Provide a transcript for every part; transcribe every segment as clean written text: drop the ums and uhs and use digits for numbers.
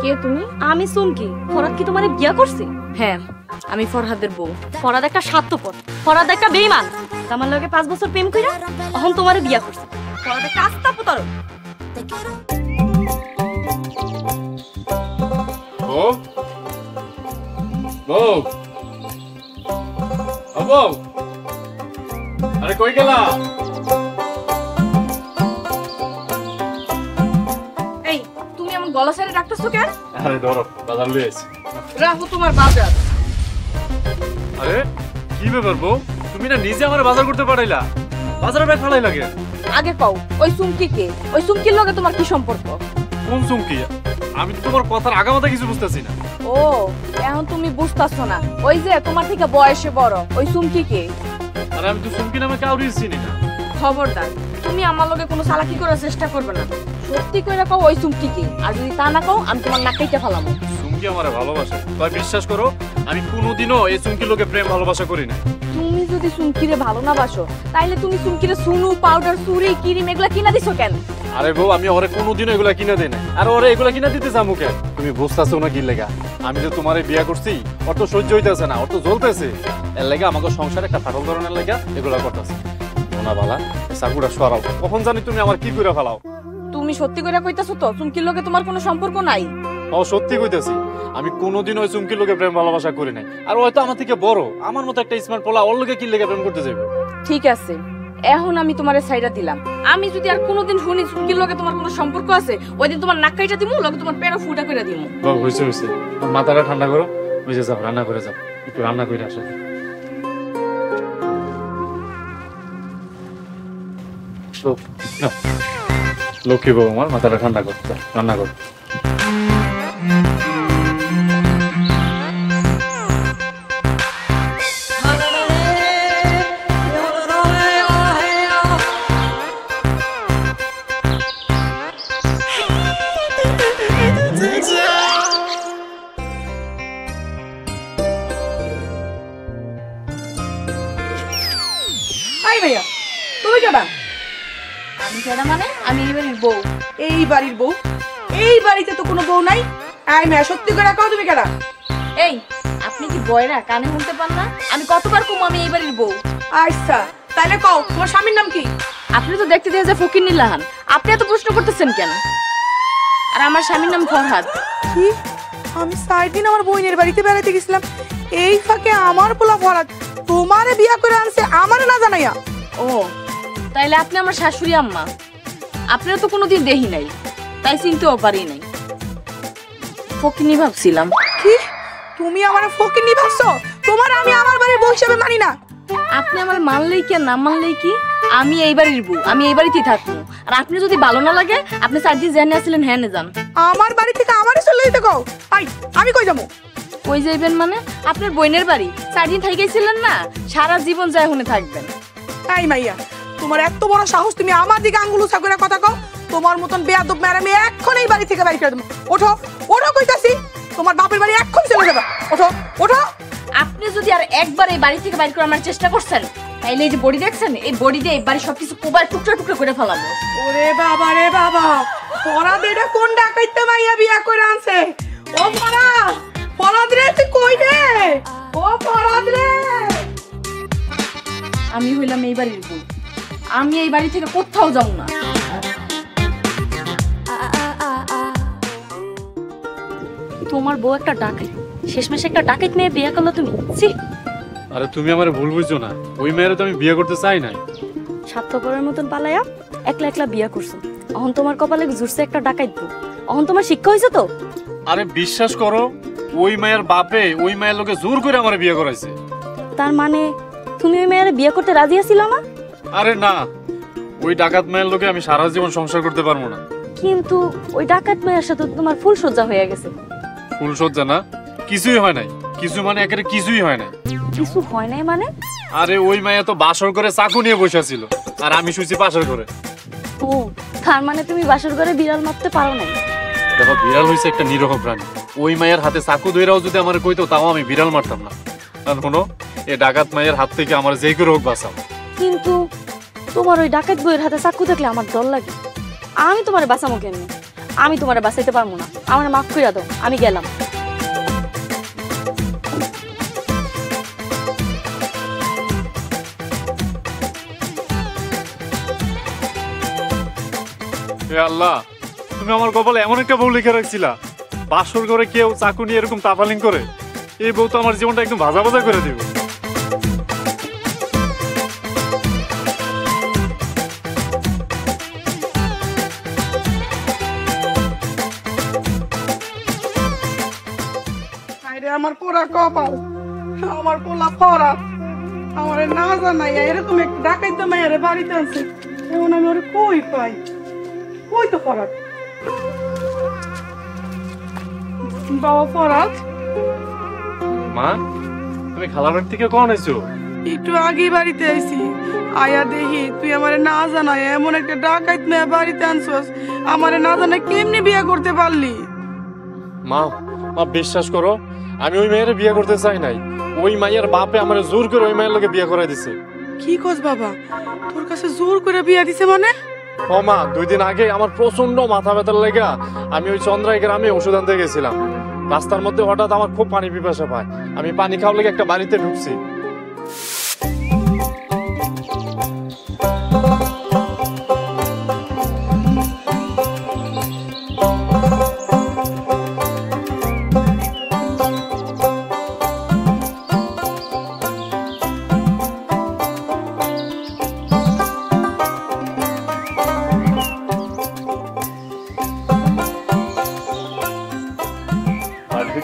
কে তুমি? আমি সুমকি। ফরহাদ কি তোমারে বিয়া করছে? হ্যাঁ, আমি ফরহাদের বউ। ফরহাদ একটা স্বার্থপর, ফরহাদ একটা বেঈমান। আমার লগে 5 বছর প্রেম কইরা এখন তোমারে বিয়া করছে। ফরহাদ একটা আস্তা পুতর। বউ বউ বউ, আরে কই গেলা? এই তুমি এমন গলা ছেড়ে ডাকতেছো কেন? আরে ধরো, বাজার লয়ে আইছি। রাখো তোমার বাজার। আরে কি ব্যাপার বউ, তুমি না নিজে আমার বাজার করতে পারাইলা, বাজারে ব্যাগ ফালাই লাগে? আগে কও, ওই সুমকি কে? ওই সুমকির লগে তোমার কি সম্পর্ক? কোন চুমকি? আমি তো তোমার কথার আগামাথা কিছু বুঝতেছি না। ও, এখন তুমি বুঝতাছো না? ওই যে তোমার থেকে বয়সে বড়, ওই সুমকি কে? আরে আমি তো চুমকি নামে কাউরি চিনি না। খবরদার, তুমি আমার লগে কোনো চালাকি করার চেষ্টা করবে না। সত্যি কইরা কও ওই সুমকি কে, আর যদি তা না কও আমি তোমার নাক কেটে ফেলাবো। চুমকি আমারে ভালোবাসে, তাই বিশ্বাস করো আমি কোনোদিনও এই চুমকির লোকে প্রেম ভালোবাসা করি না। তুমি যদি সুমকিরে ভালো না বাসো, তাইলে তুমি সুমকিরে সুনু, পাউডার, চুড়ি, ক্রিম এগুলা কিনা দিছো কেন? আরে বউ, আমি ওরে কোনোদিনও এগুলা কিনা দেই না, আর ওরে এগুলা কিনা দিতে যাবো কেন? তুমি বুঝতেছো না কি লেগা? আমি যে তোমারে বিয়া করছি, ওর তো সহ্য হইতেছে না, ওর তো জ্বলতেছে। এর লেগে আমাকে সংসারে একটা ফাটল ধরনের লেগা এগুলা করতেছে। মোনা বালা চাকুটা সরাও, কখন জানি তুমি আমার কি করে ফেলাও। তুমি সত্যি কইরা কইতাছো তো সুমকির লগে তোমার কোনো সম্পর্ক নাই? ও সত্যি কইতেছি, আমি কোনোদিন ওই চুমকির লোকে প্রেম ভালোবাসা করি নাই। আর হয়তো আমার থেকে বড়, আমার মতো একটা স্মার্ট পোলা ওর লোকে কি লেগে প্রেম করতে যাবে? ঠিক আছে, এখন আমি তোমারে সাইডা দিলাম। আমি যদি আর কোনোদিন শুনি সুমকির লগে তোমার কোনো সম্পর্ক আছে, ওই দিন তোমার নাক কাইটা দিমু, লগে তোমার পেড়া ফুটা কইরা দিমু। বাবা হইছে হইছে, মাথাটা ঠান্ডা করো, বুঝে যাও, রান্না করে যাও, একটু রান্না করে আসো। লক্ষ্মী বাবু আমার মাথাটা ঠান্ডা করতে, রান্না করো। ভাইয়া তুমি কেডা? আমি কেডা মানে? আমি এই বাড়ির বউ। এই বাড়ির বউ? এই বাড়িতে তো কোনো বউ নাই। আই মেয়া সত্যি করে কও তুমি কেডা? এই আপনি কি বয়রা কানে শুনতে পান না? আমি কতবার কম আমি এই বাড়ির বউ। আচ্ছা তাহলে কও তোমার স্বামীর নাম কি? আপনি তো দেখতে দিয়ে যে ফকির নিলাহান, আপনি এত প্রশ্ন করতেছেন কেন? আর আমার স্বামীর নাম ফরহাদ। কি? আমি 4 দিন আমার বোনের বাড়িতে বেড়াতে গেছিলাম, এই ফাঁকে আমার পোলা ফরহাদ তোমারে বিয়া করে আনছে আমারে না জানাইয়া? ও তাইলে আপনি আমার শাশুড়ি আম্মা। আপনারা তো কোনোদিন দেখি নাই, তাই চিনতেও পারি নাই। ফকিনি ভাবছিলাম। কি? তুমি আমারে ফকিনি ভাবছো? তোমার আমি আমার বাড়ির বউ হিসেবে মানি না। আপনি আমার মানলেই কি আর না মানলেই কি, আমি এই বাড়ির বউ, আমি এই বাড়িতেই থাকবো। আর আপনি যদি ভালো না লাগে আপনি 4 দিন জেনে আসছিলেন, হ্যাঁ যান। আমার বাড়ি থেকে আমারে চলে যেতে কও। আই আমি কই যাবো? কই যাইবেন মানে? আপনার বোনের বাড়ি 4 দিন থাইকেছিলেন না, সারা জীবন যায় ওখানে থাকবেন। তাই মাইয়া, তোমার এত বড় সাহস তুমি আমার দিকে আঙ্গুল উঁচা করে কথা কও? তোমার মতন বেয়াদব মেয়ে আমি এখন এই বাড়ি থেকে বাইরে করে দেবো। ওঠো ওঠো কইতাছি, তোমার বাপের বাড়ি এখন চলে যাবা। ওঠো ওঠো। আপনি যদি আর একবার এই বাড়ি থেকে বাইরে করার চেষ্টা করছেন, তাইলে এই যে বডি দেখছেন, এই বডি দিয়ে এই বাড়ি সবকিছু কোবার টুকরা টুকরা করে ফেলাবো। ওরে বাবা রে বাবা, ফরাদ এটা কোন ডাকাইতে মাইয়া বিয়া করে আনছে? ও ফরাদ, ফরাদ রে তুই কই রে? ও ফরাদ রে। আমি হইলাম এই বাড়ির বউ, আমি এই বাড়ি থেকে কোথাও যাব না। তোমার বউ একটা ডাকাইত, শেষমেশ একটা ডাকাইত মেয়ে বিয়ে করলো তুমি। আরে তুমি আমারে ভুল বুঝছো না, ওই মেয়েরে তো আমি বিয়ে করতে চাই নাই। স্বার্থপরের মতন পালাইয়া একলা একলা বিয়া করছো, এখন তোমার কপালে জুড়ছে একটা ডাকাইত বউ। এখন তোমার শিক্ষা হয়েছে তো? আরে বিশ্বাস করো, ওই মায়ের বাপে ওই মায়ের লোকে জোর করে আমারে বিয়ে করাইছে। তার মানে তুমি ওই মেয়ের বিয়ে করতে রাজি আছিলা না? আরে না, ওই ডাকাত মায়ের লোকে আমি সারা জীবন সংসার করতে পারবো না। কিন্তু ওই ডাকাত মেয়ের সাথে তোমার ফুল সজ্জা হয়ে গেছে। ফুল সজ্জা না, কিছুই হয় নাই। কিছু মানে একেবারে কিছুই হয় নাই। কিছু হয় নাই মানে? আরে ওই মায়া তো বাসর করে চাকু নিয়ে বসে ছিল, আর আমি শুইছি পাশের ঘরে। ও তার মানে তুমি বাসর ঘরে বিড়াল মারতে পারো না? দেখো, বিড়াল হইছে একটা নিরহ প্রাণী। ওই মায়ের হাতে চাকু ধইরাও যদি আমার কইতো, তাও আমি বিড়াল মারতাম না। আর শোনো, এই ডাকাত মায়ের হাত থেকে আমার যে করে হোক বাঁচাও। কিন্তু তোমার ওই ডাকাত বইয়ের হাতে চাকু দেখলে আমার ডর লাগে। আমি তোমার বাঁচামো কেন? আমি তোমার বাঁচাইতে পারবো না, আমার মাফ করে দাও, আমি গেলাম। হে আল্লাহ, তুমি আমার কপালে এমন একটা বউ লিখে রাখছিলা, বাসর ঘরে কেউ চাকু নিয়ে এরকম তাফালিং করে। এই বউ তো আমার জীবনটা একদম ভাজা ভাজা করে দিবে। আমার পোড়া কপাল, আমার পোলা ফরা আমার না জানাই এরকম একটা ডাকাইতে মায়ের বাড়িতে আছে। এখন আমি ওরে কই পাই? কই তো ফরাত? বাবা ফরাত, মা তুমি খালা বাড়ি থেকে কখন আইছো? একটু আগেই বাড়িতে আইছি। আয়া দেখি তুই আমারে না জানাই এমন একটা ডাকাইত মেয়ে বাড়িতে আনছস। আমারে না জানাই কেমনি বিয়ে করতে পারলি? মা মা বিশ্বাস করো, আমি ওই মেয়ের বিয়ে করতে চাই নাই। ওই মাইয়ার বাপে আমার জোর করে ওই মায়ের লোকে বিয়ে করাই দিছে। কি কস বাবা, তোর কাছে জোর করে বিয়ে দিছে মানে? ও মা, 2 দিন আগে আমার প্রচন্ড মাথা ব্যথার লেগা আমি ওই চন্দ্রাই গ্রামে ওষুধ আনতে গেছিলাম। রাস্তার মধ্যে হঠাৎ আমার খুব পানি পিপাসা পায়। আমি পানি খাওয়ার লেগে একটা বাড়িতে ঢুকছি।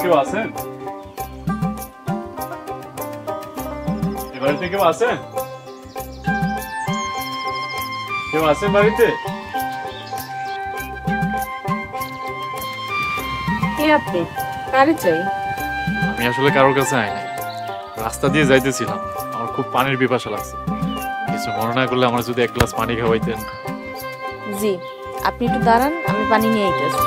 কেউ আছেন? বাড়িতে কেউ আছেন? কেউ আছেন বাড়িতে? কে আপনি? কারে চাই? আমি আসলে কারোর কাছে আই নাই, রাস্তা দিয়ে যাইতেছিলাম। আমার খুব পানির পিপাসা লাগছে। কিছু মনে না করলে আমার যদি 1 গ্লাস পানি খাওয়াইতেন। জি, আপনি একটু দাঁড়ান, আমি পানি নিয়ে আইতেছি।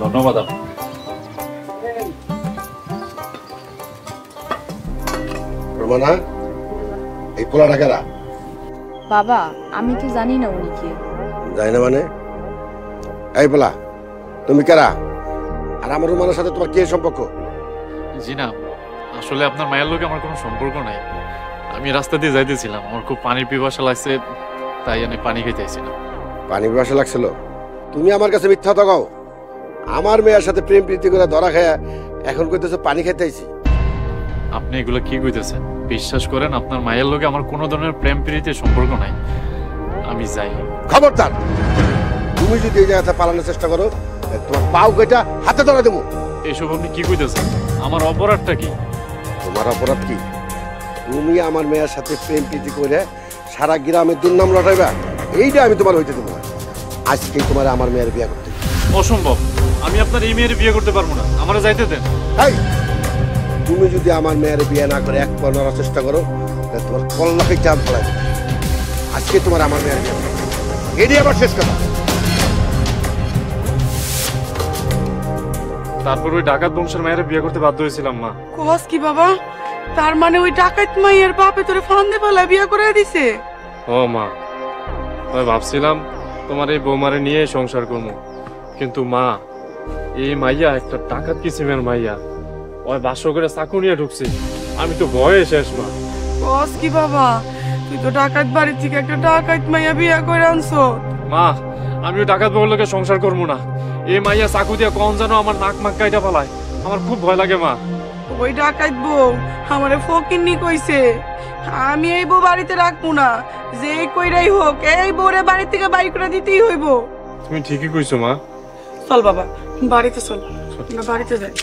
ধন্যবাদ। রোমানা, এই পোলাটা কারা? বাবা, আমি তো জানি না উনি কে। যাই না মানে? এই পোলা, তুমি কারা? আর আমার রোমানার সাথে তোমার কি সম্পর্ক? জি না, আসলে আপনার মায়ের লোকে আমার কোনো সম্পর্ক নাই। আমি রাস্তা দিয়ে যাইতেছিলাম, আমার খুব পানির পিপাসা লাগছে, তাই আমি পানি খেতে চাইছিলাম। পানি পিপাসা লাগছিল? তুমি আমার কাছে মিথ্যা কথা কও। আমার মেয়ের সাথে প্রেম প্রীতি করে ধরা খায়া এখন কইতেছো পানি খাইতে আইছি। আপনি এগুলো কি কইতেছেন? বিশ্বাস করেন, আপনার মায়ের লোকে আমার কোনো ধরনের প্রেম প্রীতির সম্পর্ক নাই। আমি যাই। খবরদার, তুমি যদি এই জায়গাটা পালানোর চেষ্টা করো, তোমার পাও কেটে হাতে ধরে দেবো। এসব আপনি কি কইতেছেন? আমার অপরাধটা কি? তোমার অপরাধ কি? তুমি আমার মেয়ের সাথে প্রেম প্রীতি করে সারা গ্রামে দুর্নাম লটাইবা, এইটা আমি তোমার হইতে দেবো না। আজকেই তোমার আমার মেয়ের বিয়ে করতে। অসম্ভব, আমি আপনার এই মেয়ের বিয়ে করতে পারবো না, আমারে যাইতে দেন। এই, তুমি যদি আমার মেয়ের বিয়ে না করে এক পর নড়ার চেষ্টা করো, তাহলে তোমার কল্লাকে চাপ ফেলাই। আজকে তোমার আমার মেয়ের বিয়ে, এটি আবার শেষ কথা। তারপর ওই ডাকাত বংশের মায়ের বিয়ে করতে বাধ্য হয়েছিলাম মা। কস কি বাবা? তার মানে ওই ডাকাইত মাইয়ের বাপে তোরে ফান্দে ফেলায় বিয়ে করে দিছে? ও মা, আমি ভাবছিলাম তোমার এই বৌমারে নিয়ে সংসার করবো, কিন্তু মা, এই মাইয়া একটা ডাকাত কিসিমের মাইয়া। ওই বাসর করে চাকু নিয়ে ঢুকছে, আমি তো ভয়ে শেষ মা। কস কি বাবা? তুই তো ডাকাত বাড়ি থেকে একটা ডাকাইত মাইয়া বিয়ে করে আনছো। মা, আমি ওই ডাকাত বউর লোকে সংসার করবো না। এই মাইয়া চাকু দিয়ে কখন যেন আমার নাক মাক কাইটা ফেলায়, আমার খুব ভয় লাগে মা। ওই ডাকাইত বউ আমারে ফকিন্নি কইছে, আমি এই বউ বাড়িতে রাখবো না, যে কইরাই হোক এই বউরে বাড়ি থেকে বাড়ি করে দিতেই হইব। তুমি ঠিকই কইছো মা। চল বাবা, বাড়িতে চল, আমরা বাড়িতে যাই।